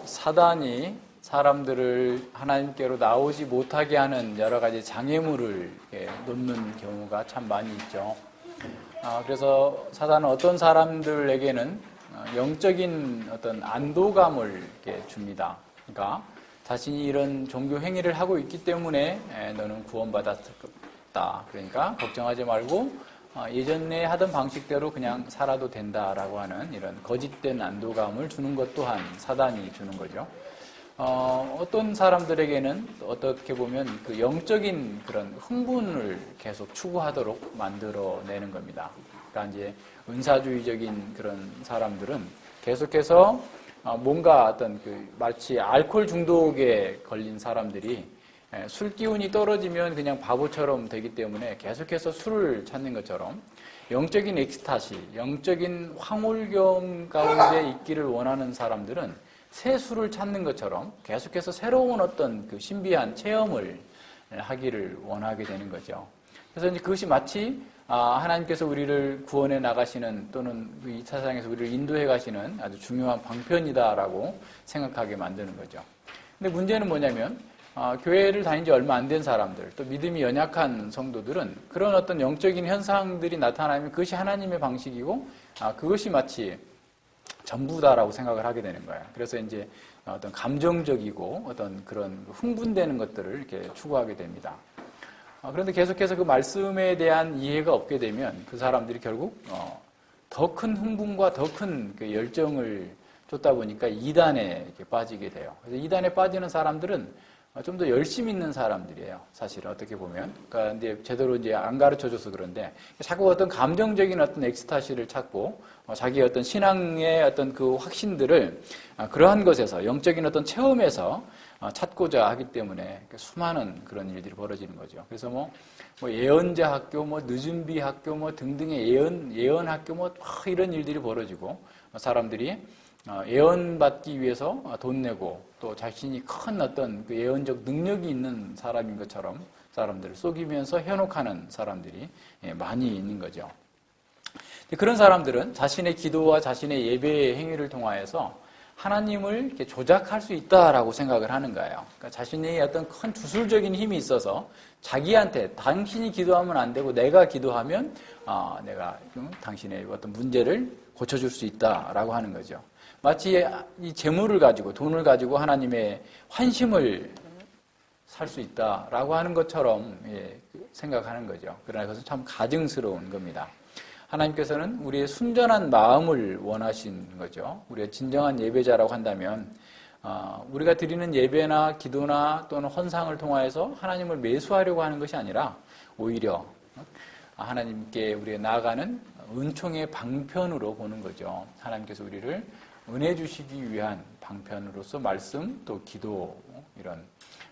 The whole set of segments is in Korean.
사단이 사람들을 하나님께로 나오지 못하게 하는 여러 가지 장애물을 놓는 경우가 참 많이 있죠. 그래서 사단은 어떤 사람들에게는 영적인 어떤 안도감을 줍니다. 그러니까 자신이 이런 종교 행위를 하고 있기 때문에 너는 구원받았다. 그러니까 걱정하지 말고 예전에 하던 방식대로 그냥 살아도 된다라고 하는 이런 거짓된 안도감을 주는 것 또한 사단이 주는 거죠. 어떤 사람들에게는 어떻게 보면 그 영적인 그런 흥분을 계속 추구하도록 만들어내는 겁니다. 그러니까 이제 은사주의적인 그런 사람들은 계속해서 뭔가 어떤 마치 알코올 중독에 걸린 사람들이 술 기운이 떨어지면 그냥 바보처럼 되기 때문에 계속해서 술을 찾는 것처럼 영적인 엑스타시, 영적인 황홀경 가운데 있기를 원하는 사람들은 새 술을 찾는 것처럼 계속해서 새로운 어떤 그 신비한 체험을 하기를 원하게 되는 거죠. 그래서 이제 그것이 마치 하나님께서 우리를 구원해 나가시는 또는 이 세상에서 우리를 인도해 가시는 아주 중요한 방편이다라고 생각하게 만드는 거죠. 근데 문제는 뭐냐면 교회를 다닌 지 얼마 안 된 사람들, 또 믿음이 연약한 성도들은 그런 어떤 영적인 현상들이 나타나면 그것이 하나님의 방식이고 그것이 마치 전부다라고 생각을 하게 되는 거예요. 그래서 이제 어떤 감정적이고 어떤 그런 흥분되는 것들을 이렇게 추구하게 됩니다. 그런데 계속해서 그 말씀에 대한 이해가 없게 되면 그 사람들이 결국 더 큰 흥분과 더 큰 그 열정을 쏟다 보니까 이단에 이렇게 빠지게 돼요. 그래서 이단에 빠지는 사람들은 좀 더 열심 있는 사람들이에요. 사실 어떻게 보면. 그러니까 이제 제대로 이제 안 가르쳐줘서 그런데 자꾸 어떤 감정적인 어떤 엑스타시를 찾고 자기의 어떤 신앙의 어떤 그 확신들을 그러한 것에서 영적인 어떤 체험에서 찾고자 하기 때문에 수많은 그런 일들이 벌어지는 거죠. 그래서 뭐 예언자 학교, 뭐 늦은비 학교, 뭐 등등의 예언 학교, 뭐 이런 일들이 벌어지고 사람들이 예언받기 위해서 돈 내고 또 자신이 큰 어떤 그 예언적 능력이 있는 사람인 것처럼 사람들을 속이면서 현혹하는 사람들이 많이 있는 거죠. 그런 사람들은 자신의 기도와 자신의 예배의 행위를 통하여서 하나님을 이렇게 조작할 수 있다라고 생각을 하는 거예요. 그러니까 자신의 어떤 큰 주술적인 힘이 있어서 자기한테 당신이 기도하면 안 되고 내가 기도하면 내가 당신의 어떤 문제를 고쳐줄 수 있다라고 하는 거죠. 마치 이 재물을 가지고 돈을 가지고 하나님의 환심을 살 수 있다라고 하는 것처럼 생각하는 거죠. 그러나 그것은 참 가증스러운 겁니다. 하나님께서는 우리의 순전한 마음을 원하신 거죠. 우리가 진정한 예배자라고 한다면 우리가 드리는 예배나 기도나 또는 헌상을 통하여서 하나님을 매수하려고 하는 것이 아니라 오히려 하나님께 우리가 나아가는 은총의 방편으로 보는 거죠. 하나님께서 우리를 은혜 주시기 위한 방편으로서 말씀 또 기도 이런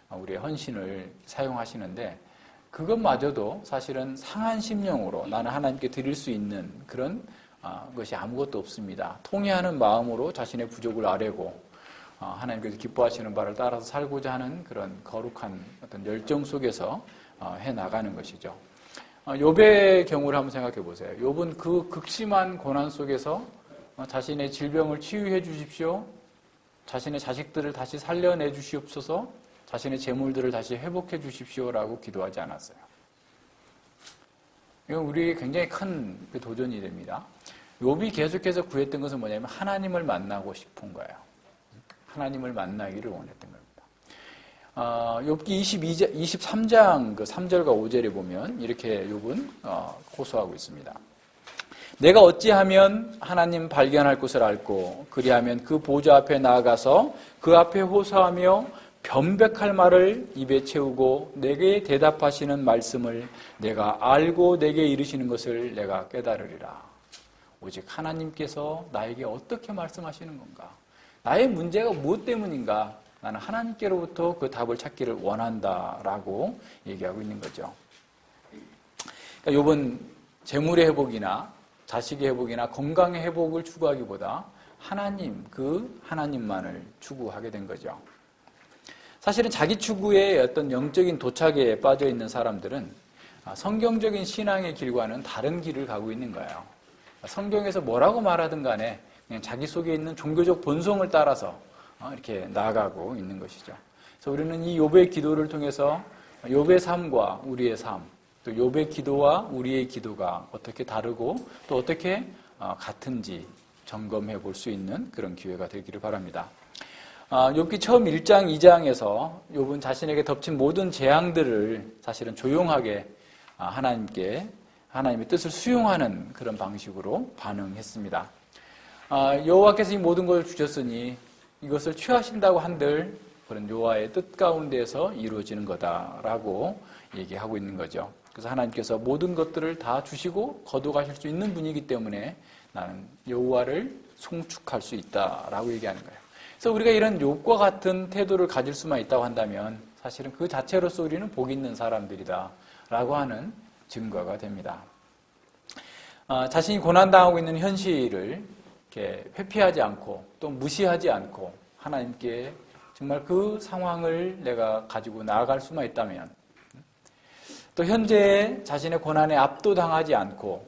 우리의 헌신을 사용하시는데 그것마저도 사실은 상한 심령으로 나는 하나님께 드릴 수 있는 그런 것이 아무것도 없습니다. 통회하는 마음으로 자신의 부족을 아뢰고 하나님께서 기뻐하시는 바를 따라서 살고자 하는 그런 거룩한 어떤 열정 속에서 해나가는 것이죠. 욥의 경우를 한번 생각해 보세요. 욥은 그 극심한 고난 속에서 자신의 질병을 치유해 주십시오. 자신의 자식들을 다시 살려내 주시옵소서. 자신의 재물들을 다시 회복해 주십시오라고 기도하지 않았어요. 이건 우리에게 굉장히 큰 도전이 됩니다. 욥이 계속해서 구했던 것은 뭐냐면 하나님을 만나고 싶은 거예요. 하나님을 만나기를 원했던 겁니다. 욥기 23장 3절과 5절에 보면 이렇게 욥은 호소하고 있습니다. 내가 어찌하면 하나님 발견할 곳을 알고 그리하면 그 보좌 앞에 나아가서 그 앞에 호소하며 변백할 말을 입에 채우고 내게 대답하시는 말씀을 내가 알고 내게 이르시는 것을 내가 깨달으리라. 오직 하나님께서 나에게 어떻게 말씀하시는 건가? 나의 문제가 무엇 때문인가? 나는 하나님께로부터 그 답을 찾기를 원한다라고 얘기하고 있는 거죠. 그러니까 욥은 재물의 회복이나 자식의 회복이나 건강의 회복을 추구하기보다 하나님, 그 하나님만을 추구하게 된 거죠. 사실은 자기 추구의 어떤 영적인 도착에 빠져 있는 사람들은 성경적인 신앙의 길과는 다른 길을 가고 있는 거예요. 성경에서 뭐라고 말하든 간에 그냥 자기 속에 있는 종교적 본성을 따라서 이렇게 나아가고 있는 것이죠. 그래서 우리는 이 욥의 기도를 통해서 욥의 삶과 우리의 삶, 또 욥의 기도와 우리의 기도가 어떻게 다르고 또 어떻게 같은지 점검해 볼 수 있는 그런 기회가 되기를 바랍니다. 욥기 처음 1장, 2장에서 욥은 자신에게 덮친 모든 재앙들을 사실은 조용하게 하나님의 뜻을 수용하는 그런 방식으로 반응했습니다. 여호와께서 이 모든 것을 주셨으니 이것을 취하신다고 한들 그런 여호와의 뜻 가운데에서 이루어지는 거다라고 얘기하고 있는 거죠. 그래서 하나님께서 모든 것들을 다 주시고 거둬가실 수 있는 분이기 때문에 나는 여호와를 송축할 수 있다라고 얘기하는 거예요. 그래서 우리가 이런 욥과 같은 태도를 가질 수만 있다고 한다면 사실은 그 자체로서 우리는 복 있는 사람들이다라고 하는 증거가 됩니다. 자신이 고난당하고 있는 현실을 이렇게 회피하지 않고 또 무시하지 않고 하나님께 정말 그 상황을 내가 가지고 나아갈 수만 있다면 또 현재 자신의 고난에 압도당하지 않고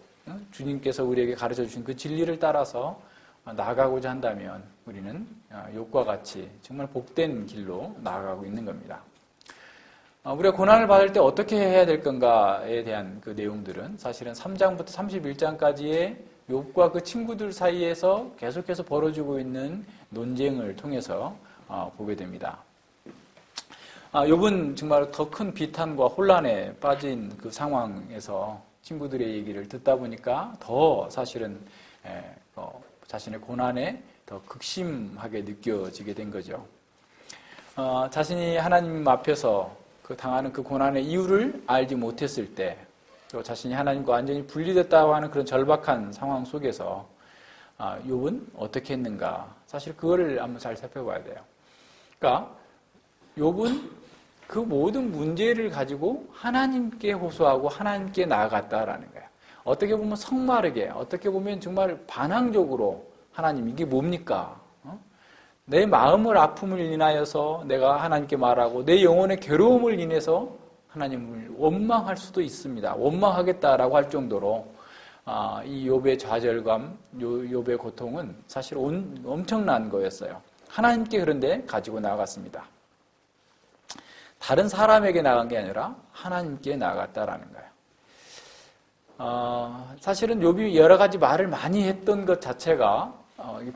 주님께서 우리에게 가르쳐 주신 그 진리를 따라서 나아가고자 한다면 우리는 욥과 같이 정말 복된 길로 나아가고 있는 겁니다. 우리가 고난을 받을 때 어떻게 해야 될 건가에 대한 그 내용들은 사실은 3장부터 31장까지의 욥과 그 친구들 사이에서 계속해서 벌어지고 있는 논쟁을 통해서 보게 됩니다. 욥은 정말 더 큰 비탄과 혼란에 빠진 그 상황에서 친구들의 얘기를 듣다 보니까 더 사실은 자신의 고난에 더 극심하게 느껴지게 된 거죠. 자신이 하나님 앞에서 그 당하는 그 고난의 이유를 알지 못했을 때, 또 자신이 하나님과 완전히 분리됐다고 하는 그런 절박한 상황 속에서 욥은 어떻게 했는가? 사실 그거를 한번 잘 살펴봐야 돼요. 그러니까 욥은 그 모든 문제를 가지고 하나님께 호소하고 하나님께 나아갔다라는 거예요. 어떻게 보면 성마르게, 어떻게 보면 정말 반항적으로 하나님 이게 뭡니까? 내 마음을 아픔을 인하여서 내가 하나님께 말하고 내 영혼의 괴로움을 인해서 하나님을 원망할 수도 있습니다. 원망하겠다라고 할 정도로 이 욥의 좌절감, 욥의 고통은 사실 엄청난 거였어요. 하나님께 그런데 가지고 나아갔습니다. 다른 사람에게 나간 게 아니라 하나님께 나아갔다라는 거예요. 사실은 욥이 여러 가지 말을 많이 했던 것 자체가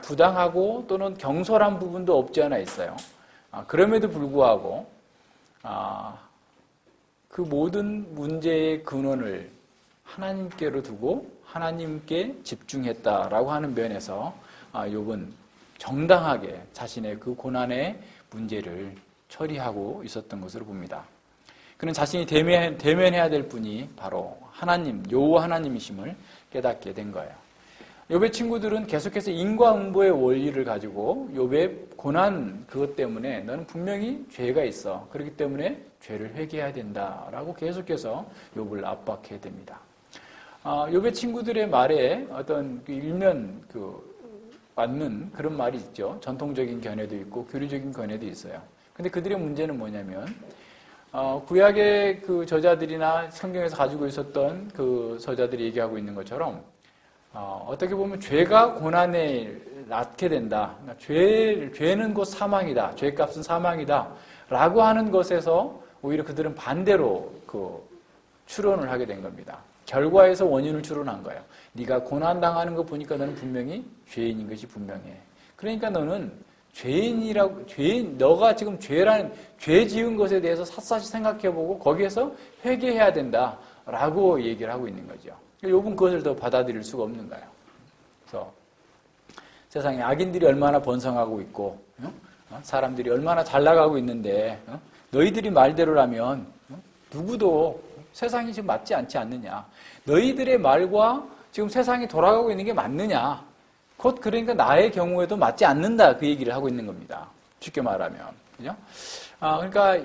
부당하고 또는 경솔한 부분도 없지 않아 있어요. 그럼에도 불구하고 그 모든 문제의 근원을 하나님께로 두고 하나님께 집중했다라고 하는 면에서 욥은 정당하게 자신의 그 고난의 문제를 처리하고 있었던 것으로 봅니다. 그는 자신이 대면해야 될 분이 바로 하나님, 여호와 하나님이심을 깨닫게 된 거예요. 욥의 친구들은 계속해서 인과응보의 원리를 가지고 욥의 고난 그것 때문에 너는 분명히 죄가 있어. 그렇기 때문에 죄를 회개해야 된다라고 계속해서 욥을 압박해야 됩니다. 욥의 친구들의 말에 어떤 일면 맞는 그런 말이 있죠. 전통적인 견해도 있고 교리적인 견해도 있어요. 근데 그들의 문제는 뭐냐면 구약의 그 저자들이나 성경에서 가지고 있었던 그 저자들이 얘기하고 있는 것처럼 어떻게 보면 죄가 고난에 낳게 된다. 죄는 곧 사망이다. 죄값은 사망이다. 라고 하는 것에서 오히려 그들은 반대로 추론을 하게 된 겁니다. 결과에서 원인을 추론한 거예요. 네가 고난당하는 거 보니까 너는 분명히 죄인인 것이 분명해. 그러니까 너는 너가 지금 죄 지은 것에 대해서 샅샅이 생각해보고 거기에서 회개해야 된다라고 얘기를 하고 있는 거죠. 욥은 그것을 더 받아들일 수가 없는 거예요. 그래서 세상에 악인들이 얼마나 번성하고 있고 사람들이 얼마나 잘 나가고 있는데 너희들이 말대로라면 누구도 세상이 지금 맞지 않지 않느냐. 너희들의 말과 지금 세상이 돌아가고 있는 게 맞느냐. 곧 그러니까 나의 경우에도 맞지 않는다. 그 얘기를 하고 있는 겁니다. 쉽게 말하면. 그죠? 그러니까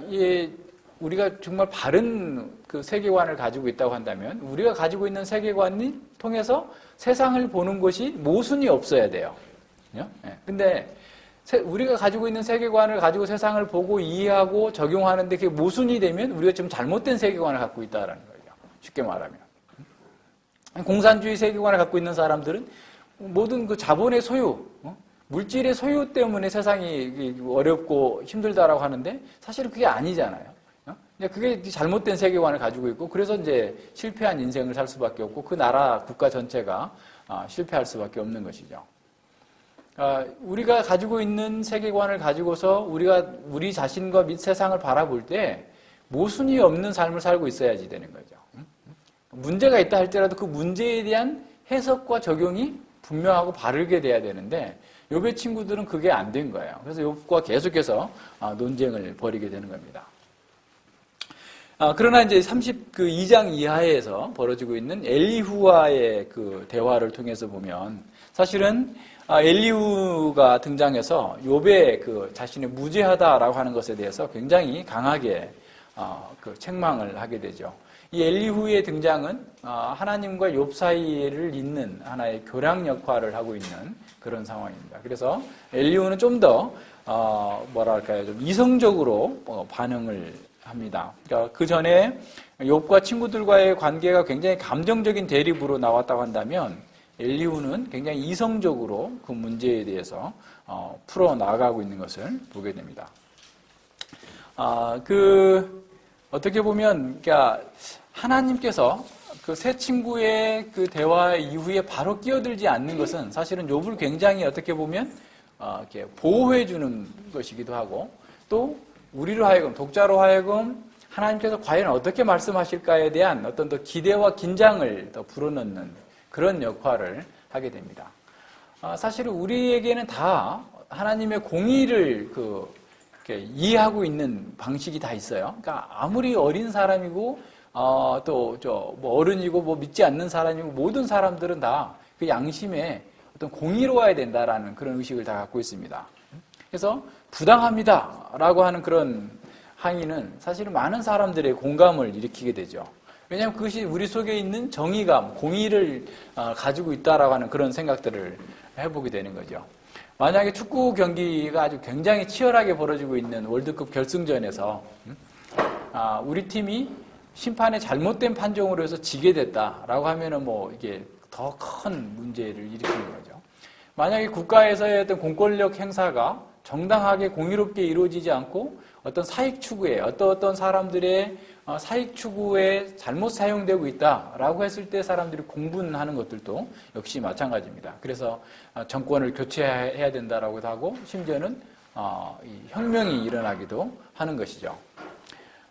우리가 정말 바른 그 세계관을 가지고 있다고 한다면 우리가 가지고 있는 세계관이 통해서 세상을 보는 것이 모순이 없어야 돼요. 그죠? 근데 우리가 가지고 있는 세계관을 가지고 세상을 보고 이해하고 적용하는데 그게 모순이 되면 우리가 좀 잘못된 세계관을 갖고 있다는 거예요. 쉽게 말하면. 공산주의 세계관을 갖고 있는 사람들은 모든 그 자본의 소유, 물질의 소유 때문에 세상이 어렵고 힘들다라고 하는데 사실은 그게 아니잖아요. 그게 잘못된 세계관을 가지고 있고 그래서 이제 실패한 인생을 살 수밖에 없고 그 나라 국가 전체가 실패할 수밖에 없는 것이죠. 우리가 가지고 있는 세계관을 가지고서 우리가 우리 자신과 및 세상을 바라볼 때 모순이 없는 삶을 살고 있어야지 되는 거죠. 문제가 있다 할지라도 그 문제에 대한 해석과 적용이 분명하고 바르게 돼야 되는데 욥의 친구들은 그게 안 된 거예요. 그래서 욥과 계속해서 논쟁을 벌이게 되는 겁니다. 그러나 이제 32장 이하에서 벌어지고 있는 엘리후와의 그 대화를 통해서 보면 사실은 엘리후가 등장해서 욥의 그 자신의 무죄하다라고 하는 것에 대해서 굉장히 강하게 그 책망을 하게 되죠. 이 엘리후의 등장은 하나님과 욥 사이를 잇는 하나의 교량 역할을 하고 있는 그런 상황입니다. 그래서 엘리후는 좀 더 뭐랄까요, 좀 이성적으로 반응을 합니다. 그러니까 그 전에 욥과 친구들과의 관계가 굉장히 감정적인 대립으로 나왔다고 한다면 엘리후는 굉장히 이성적으로 그 문제에 대해서 풀어 나가고 있는 것을 보게 됩니다. 어떻게 보면 그러니까 하나님께서 그 세 친구의 그 대화 이후에 바로 끼어들지 않는 것은 사실은 욥을 굉장히 어떻게 보면 이렇게 보호해 주는 것이기도 하고 또 우리로 하여금 독자로 하여금 하나님께서 과연 어떻게 말씀하실까에 대한 어떤 더 기대와 긴장을 더 불어넣는 그런 역할을 하게 됩니다. 사실은 우리에게는 다 하나님의 공의를 이렇게 이해하고 있는 방식이 다 있어요. 그러니까 아무리 어린 사람이고 뭐 어른이고 뭐 믿지 않는 사람이고 모든 사람들은 다 그 양심에 어떤 공의로워야 된다라는 그런 의식을 다 갖고 있습니다. 그래서 부당합니다라고 하는 그런 항의는 사실은 많은 사람들의 공감을 일으키게 되죠. 왜냐하면 그것이 우리 속에 있는 정의감, 공의를 가지고 있다라고 하는 그런 생각들을 해보게 되는 거죠. 만약에 축구 경기가 아주 굉장히 치열하게 벌어지고 있는 월드컵 결승전에서 우리 팀이 심판의 잘못된 판정으로 해서 지게 됐다라고 하면은 뭐 이게 더 큰 문제를 일으키는 거죠. 만약에 국가에서의 어떤 공권력 행사가 정당하게 공의롭게 이루어지지 않고 어떤 사익 추구에 어떤 사람들의 사익 추구에 잘못 사용되고 있다라고 했을 때 사람들이 공분하는 것들도 역시 마찬가지입니다. 그래서 정권을 교체해야 된다라고도 하고 심지어는 혁명이 일어나기도 하는 것이죠.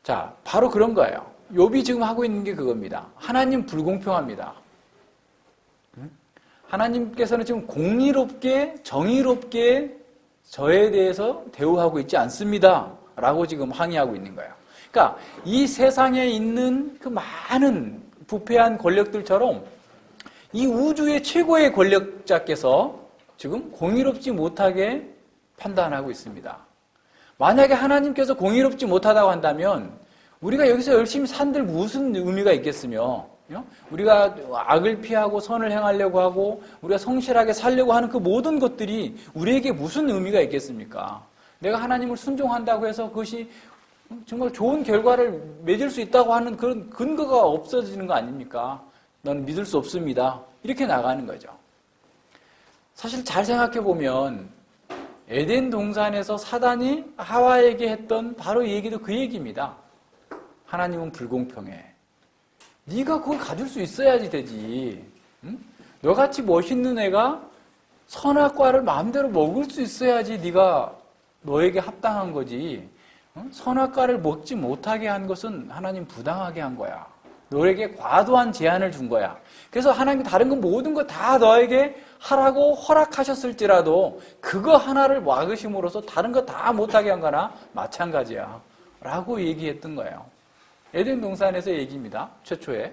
자, 바로 그런 거예요. 욥이 지금 하고 있는 게 그겁니다. 하나님 불공평합니다. 하나님께서는 지금 공의롭게 정의롭게 저에 대해서 대우하고 있지 않습니다. 라고 지금 항의하고 있는 거예요. 그러니까 이 세상에 있는 그 많은 부패한 권력들처럼 이 우주의 최고의 권력자께서 지금 공의롭지 못하게 판단하고 있습니다. 만약에 하나님께서 공의롭지 못하다고 한다면 우리가 여기서 열심히 산들 무슨 의미가 있겠으며 우리가 악을 피하고 선을 행하려고 하고 우리가 성실하게 살려고 하는 그 모든 것들이 우리에게 무슨 의미가 있겠습니까? 내가 하나님을 순종한다고 해서 그것이 정말 좋은 결과를 맺을 수 있다고 하는 그런 근거가 없어지는 거 아닙니까? 난 믿을 수 없습니다. 이렇게 나가는 거죠. 사실 잘 생각해 보면 에덴 동산에서 사단이 하와에게 했던 바로 이 얘기도 그 얘기입니다. 하나님은 불공평해. 네가 그걸 가질 수 있어야지 되지. 응? 너같이 멋있는 애가 선악과를 마음대로 먹을 수 있어야지 네가 너에게 합당한 거지. 응? 선악과를 먹지 못하게 한 것은 하나님 부당하게 한 거야. 너에게 과도한 제한을 준 거야. 그래서 하나님이 다른 건 모든 거 다 너에게 하라고 허락하셨을지라도 그거 하나를 막으심으로써 다른 거 다 못하게 한 거나 마찬가지야. 라고 얘기했던 거예요. 에덴 동산에서의 얘기입니다. 최초에.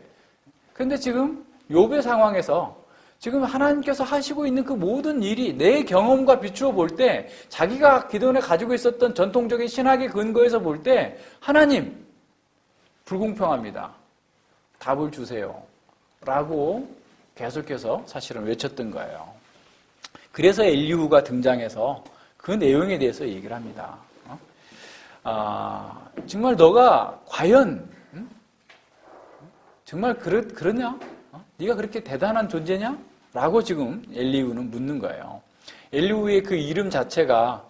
그런데 지금 욥의 상황에서 지금 하나님께서 하시고 있는 그 모든 일이 내 경험과 비추어 볼 때 자기가 기존에 가지고 있었던 전통적인 신학의 근거에서 볼 때 하나님 불공평합니다. 답을 주세요. 라고 계속해서 사실은 외쳤던 거예요. 그래서 엘리후가 등장해서 그 내용에 대해서 얘기를 합니다. 정말 너가 과연 정말 그러냐? 네가 그렇게 대단한 존재냐? 라고 지금 엘리후는 묻는 거예요. 엘리후의 그 이름 자체가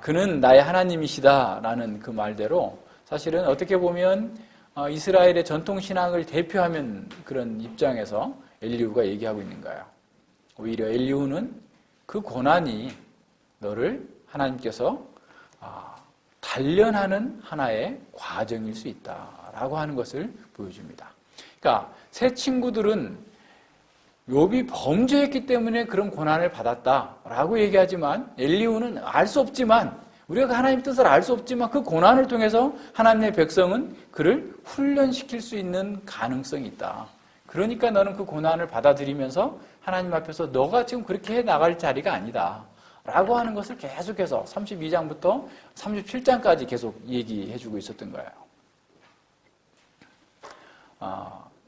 그는 나의 하나님이시다라는 그 말대로 사실은 어떻게 보면 이스라엘의 전통신앙을 대표하는 그런 입장에서 엘리후가 얘기하고 있는 거예요. 오히려 엘리후는 그 고난이 너를 하나님께서 단련하는 하나의 과정일 수 있다라고 하는 것을 보여줍니다. 그러니까 새 친구들은 욥이 범죄했기 때문에 그런 고난을 받았다라고 얘기하지만 엘리후는 알 수 없지만 우리가 하나님의 뜻을 알 수 없지만 그 고난을 통해서 하나님의 백성은 그를 훈련시킬 수 있는 가능성이 있다. 그러니까 너는 그 고난을 받아들이면서 하나님 앞에서 너가 지금 그렇게 해 나갈 자리가 아니다 라고 하는 것을 계속해서 32장부터 37장까지 계속 얘기해주고 있었던 거예요.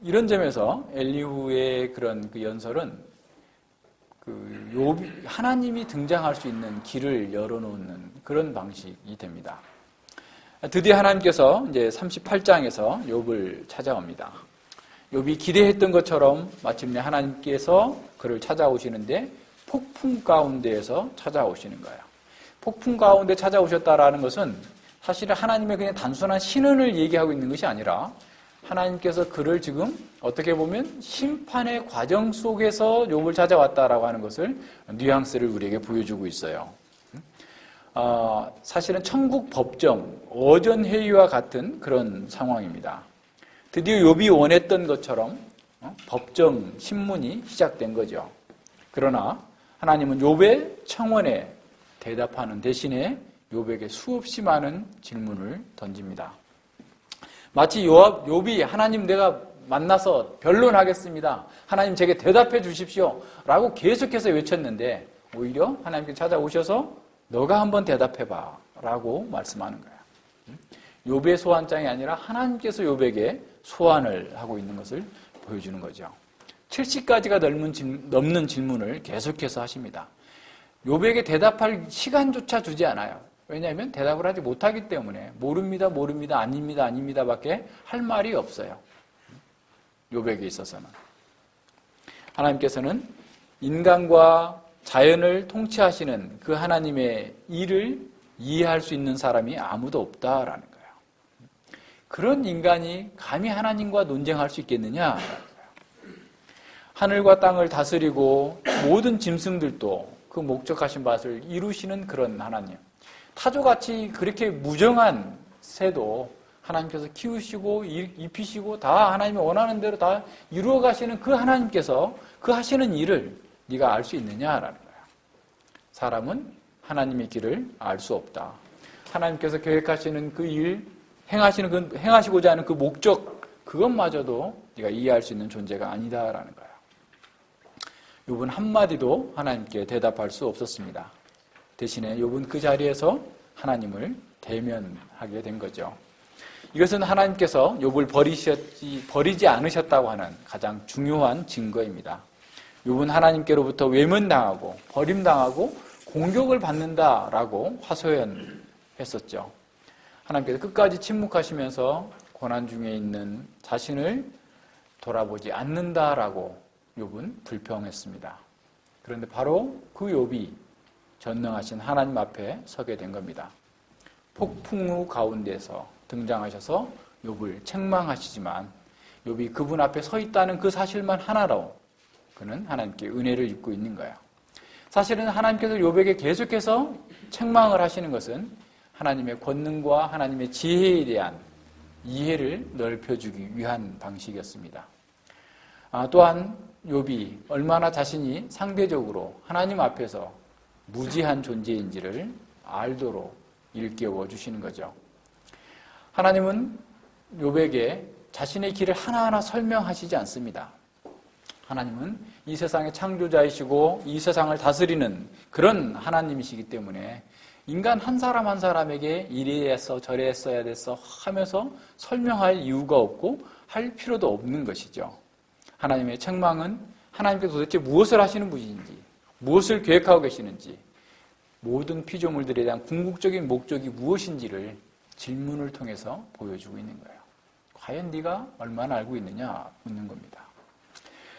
이런 점에서 엘리후의 그런 그 연설은 하나님이 등장할 수 있는 길을 열어놓는 그런 방식이 됩니다. 드디어 하나님께서 이제 38장에서 욥을 찾아옵니다. 욥이 기대했던 것처럼 마침내 하나님께서 그를 찾아오시는데 폭풍 가운데에서 찾아오시는 거예요. 폭풍 가운데 찾아오셨다라는 것은 사실은 하나님의 그냥 단순한 신언을 얘기하고 있는 것이 아니라 하나님께서 그를 지금 어떻게 보면 심판의 과정 속에서 욥을 찾아왔다라고 하는 것을 뉘앙스를 우리에게 보여주고 있어요. 사실은 천국 법정, 어전회의와 같은 그런 상황입니다. 드디어 욥이 원했던 것처럼 법정 신문이 시작된 거죠. 그러나 하나님은 욥의 청원에 대답하는 대신에 욥에게 수없이 많은 질문을 던집니다. 마치 욥이 하나님 내가 만나서 변론하겠습니다. 하나님 제게 대답해 주십시오. 라고 계속해서 외쳤는데 오히려 하나님께 찾아오셔서 너가 한번 대답해봐. 라고 말씀하는 거예요. 욥의 소환장이 아니라 하나님께서 욥에게 소환을 하고 있는 것을 보여주는 거죠. 70가지가 넘는 질문을 계속해서 하십니다. 욥에게 대답할 시간조차 주지 않아요. 왜냐하면 대답을 하지 못하기 때문에 모릅니다, 모릅니다, 아닙니다, 아닙니다 밖에 할 말이 없어요. 욥에게 있어서는. 하나님께서는 인간과 자연을 통치하시는 그 하나님의 일을 이해할 수 있는 사람이 아무도 없다라는 거예요. 그런 인간이 감히 하나님과 논쟁할 수 있겠느냐? 하늘과 땅을 다스리고 모든 짐승들도 그 목적하신 바를 이루시는 그런 하나님. 타조같이 그렇게 무정한 새도 하나님께서 키우시고 입히시고 다 하나님이 원하는 대로 다 이루어 가시는 그 하나님께서 그 하시는 일을 네가 알 수 있느냐라는 거야. 사람은 하나님의 길을 알 수 없다. 하나님께서 계획하시는 그 일, 행하시고자 하는 그 목적, 그것마저도 네가 이해할 수 있는 존재가 아니다라는 거야. 욥은 한마디도 하나님께 대답할 수 없었습니다. 대신에 욥은 그 자리에서 하나님을 대면하게 된 거죠. 이것은 하나님께서 욥을 버리지 않으셨다고 하는 가장 중요한 증거입니다. 욥은 하나님께로부터 외면당하고 버림당하고 공격을 받는다라고 하소연했었죠. 하나님께서 끝까지 침묵하시면서 고난 중에 있는 자신을 돌아보지 않는다라고 욥은 불평했습니다. 그런데 바로 그 욥이 전능하신 하나님 앞에 서게 된 겁니다. 폭풍우 가운데서 등장하셔서 욥을 책망하시지만 욥이 그분 앞에 서 있다는 그 사실만 하나로 그는 하나님께 은혜를 입고 있는 거예요. 사실은 하나님께서 욥에게 계속해서 책망을 하시는 것은 하나님의 권능과 하나님의 지혜에 대한 이해를 넓혀주기 위한 방식이었습니다. 또한 욥이 얼마나 자신이 상대적으로 하나님 앞에서 무지한 존재인지를 알도록 일깨워 주시는 거죠. 하나님은 욥에게 자신의 길을 하나하나 설명하시지 않습니다. 하나님은 이 세상의 창조자이시고 이 세상을 다스리는 그런 하나님이시기 때문에 인간 한 사람 한 사람에게 이래서 저래서야 됐어 하면서 설명할 이유가 없고 할 필요도 없는 것이죠. 하나님의 책망은 하나님께서 도대체 무엇을 하시는 분인지, 무엇을 계획하고 계시는지, 모든 피조물들에 대한 궁극적인 목적이 무엇인지를 질문을 통해서 보여주고 있는 거예요. 과연 네가 얼마나 알고 있느냐 묻는 겁니다.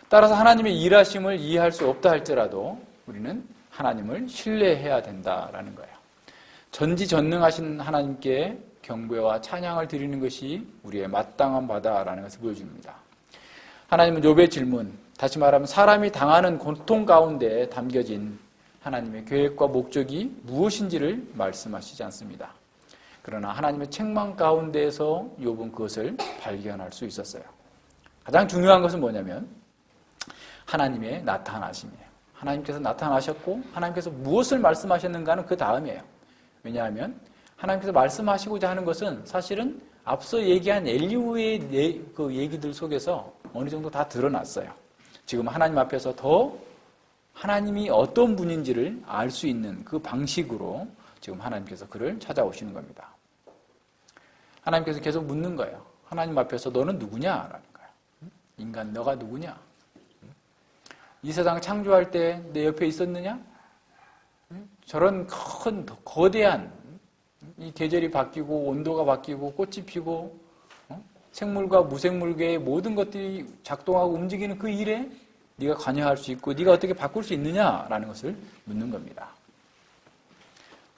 따라서 하나님의 일하심을 이해할 수 없다 할지라도 우리는 하나님을 신뢰해야 된다라는 거예요. 전지전능하신 하나님께 경배와 찬양을 드리는 것이 우리의 마땅한 바다라는 것을 보여줍니다. 하나님은 욥의 질문, 다시 말하면 사람이 당하는 고통 가운데 담겨진 하나님의 계획과 목적이 무엇인지를 말씀하시지 않습니다. 그러나 하나님의 책망 가운데에서 욥은 그것을 발견할 수 있었어요. 가장 중요한 것은 뭐냐면 하나님의 나타나심이에요. 하나님께서 나타나셨고 하나님께서 무엇을 말씀하셨는가는 그 다음이에요. 왜냐하면 하나님께서 말씀하시고자 하는 것은 사실은 앞서 얘기한 엘리후의 그 얘기들 속에서 어느 정도 다 드러났어요. 지금 하나님 앞에서 더 하나님이 어떤 분인지를 알 수 있는 그 방식으로 지금 하나님께서 그를 찾아오시는 겁니다. 하나님께서 계속 묻는 거예요. 하나님 앞에서 너는 누구냐라는 거예요. 인간 너가 누구냐? 이 세상 창조할 때 내 옆에 있었느냐? 저런 큰 거대한 이 계절이 바뀌고 온도가 바뀌고 꽃이 피고 생물과 무생물계의 모든 것들이 작동하고 움직이는 그 일에 네가 관여할 수 있고 네가 어떻게 바꿀 수 있느냐라는 것을 묻는 겁니다.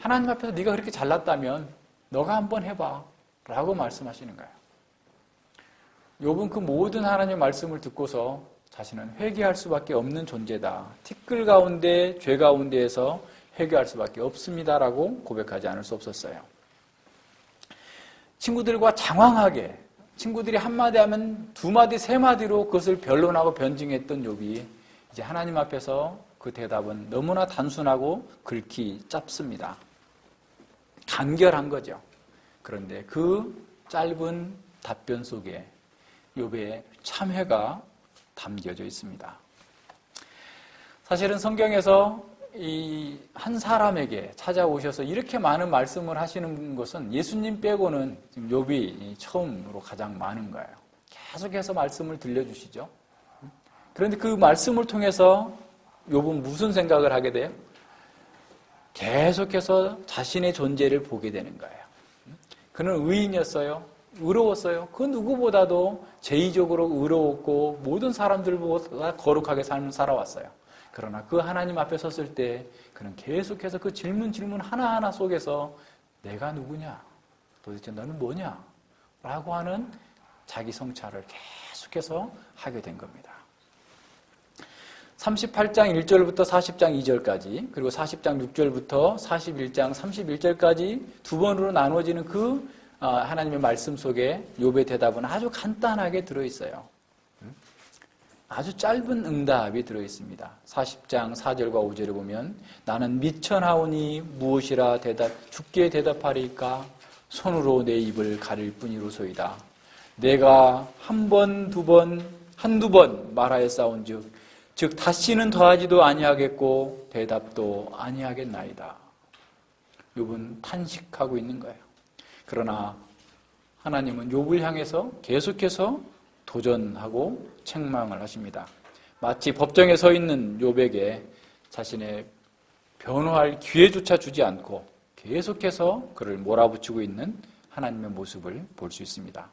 하나님 앞에서 네가 그렇게 잘났다면 너가 한번 해봐 라고 말씀하시는 거예요. 욥은 그 모든 하나님의 말씀을 듣고서 자신은 회개할 수밖에 없는 존재다. 티끌 가운데 죄 가운데에서 회개할 수밖에 없습니다라고 고백하지 않을 수 없었어요. 친구들과 장황하게 친구들이 한마디 하면 두마디 세마디로 그것을 변론하고 변증했던 욥이 이제 하나님 앞에서 그 대답은 너무나 단순하고 긁기 짧습니다. 간결한 거죠. 그런데 그 짧은 답변 속에 욥의 참회가 담겨져 있습니다. 사실은 성경에서 이 한 사람에게 찾아오셔서 이렇게 많은 말씀을 하시는 것은 예수님 빼고는 지금 욥이 처음으로 가장 많은 거예요. 계속해서 말씀을 들려주시죠. 그런데 그 말씀을 통해서 욥은 무슨 생각을 하게 돼요? 계속해서 자신의 존재를 보게 되는 거예요. 그는 의인이었어요. 의로웠어요. 그 누구보다도 제의적으로 의로웠고 모든 사람들보다 거룩하게 살아왔어요. 그러나 그 하나님 앞에 섰을 때 그는 계속해서 그 질문 하나하나 속에서 내가 누구냐? 도대체 너는 뭐냐? 라고 하는 자기 성찰을 계속해서 하게 된 겁니다. 38장 1절부터 40장 2절까지 그리고 40장 6절부터 41장 31절까지 두 번으로 나누어지는 그 하나님의 말씀 속에 욥의 대답은 아주 간단하게 들어있어요. 아주 짧은 응답이 들어있습니다. 40장 4절과 5절에 보면 나는 미천하오니 무엇이라 죽게 대답하리까 손으로 내 입을 가릴 뿐이로소이다. 내가 한 번, 두 번, 한두 번 말하였사온즉 즉 다시는 더하지도 아니하겠고 대답도 아니하겠나이다. 욥은 탄식하고 있는 거예요. 그러나 하나님은 욥을 향해서 계속해서 도전하고 책망을 하십니다. 마치 법정에 서 있는 욥에게 자신의 변호할 기회조차 주지 않고 계속해서 그를 몰아붙이고 있는 하나님의 모습을 볼 수 있습니다.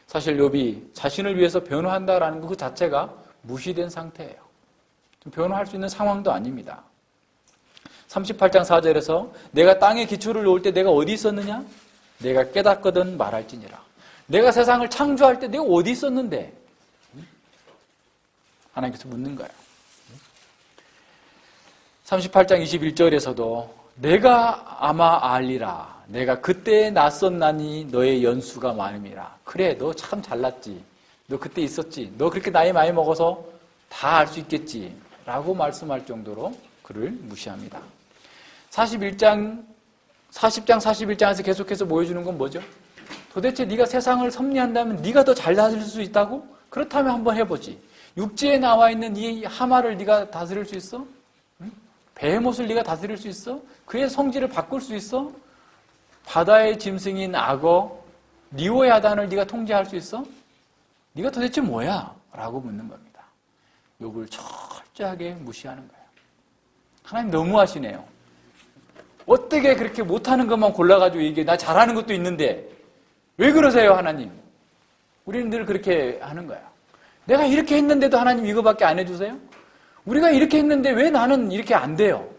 사실 욥이 자신을 위해서 변호한다라는 것 그 자체가 무시된 상태예요. 변호할 수 있는 상황도 아닙니다. 38장 4절에서 내가 땅에 기초를 놓을 때 내가 어디 있었느냐? 내가 깨닫거든 말할지니라. 내가 세상을 창조할 때 내가 어디 있었는데? 하나님께서 묻는 거예요. 38장 21절에서도 내가 아마 알리라. 내가 그때 낯섰나니 너의 연수가 많음이라. 그래, 너 참 잘났지. 너 그때 있었지. 너 그렇게 나이 많이 먹어서 다 알 수 있겠지. 라고 말씀할 정도로 그를 무시합니다. 40장 41장에서 계속해서 보여주는 건 뭐죠? 도대체 네가 세상을 섭리한다면 네가 더 잘 다스릴 수 있다고? 그렇다면 한번 해보지. 육지에 나와 있는 이 하마를 네가 다스릴 수 있어? 베헤못을 네가 다스릴 수 있어? 그의 성질을 바꿀 수 있어? 바다의 짐승인 악어, 리오야단을 네가 통제할 수 있어? 네가 도대체 뭐야? 라고 묻는 겁니다. 욥을 철저하게 무시하는 거예요. 하나님 너무하시네요. 어떻게 그렇게 못하는 것만 골라가지고 이게 나 잘하는 것도 있는데 왜 그러세요, 하나님? 우리는 늘 그렇게 하는 거야. 내가 이렇게 했는데도 하나님 이거밖에 안 해주세요? 우리가 이렇게 했는데 왜 나는 이렇게 안 돼요?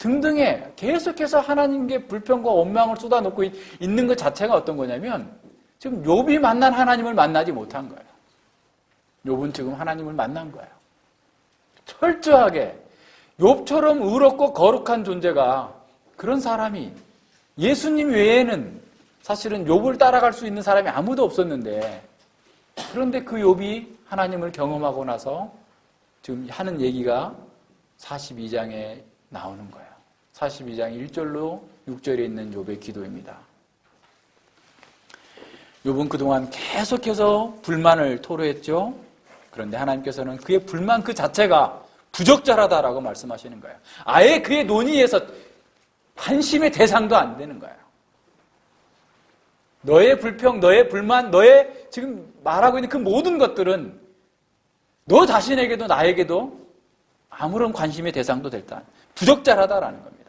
등등의 계속해서 하나님께 불평과 원망을 쏟아놓고 있는 것 자체가 어떤 거냐면 지금 욥이 만난 하나님을 만나지 못한 거예요. 욥은 지금 하나님을 만난 거예요. 철저하게 욥처럼 의롭고 거룩한 존재가, 그런 사람이 예수님 외에는 사실은 욥을 따라갈 수 있는 사람이 아무도 없었는데, 그런데 그 욥이 하나님을 경험하고 나서 지금 하는 얘기가 42장에 나오는 거예요. 42장 1절로 6절에 있는 욥의 기도입니다. 욥은 그동안 계속해서 불만을 토로했죠. 그런데 하나님께서는 그의 불만 그 자체가 부적절하다라고 말씀하시는 거예요. 아예 그의 논의에서 관심의 대상도 안 되는 거예요. 너의 불평, 너의 불만, 너의 지금 말하고 있는 그 모든 것들은 너 자신에게도 나에게도 아무런 관심의 대상도 될 듯 부적절하다라는 겁니다.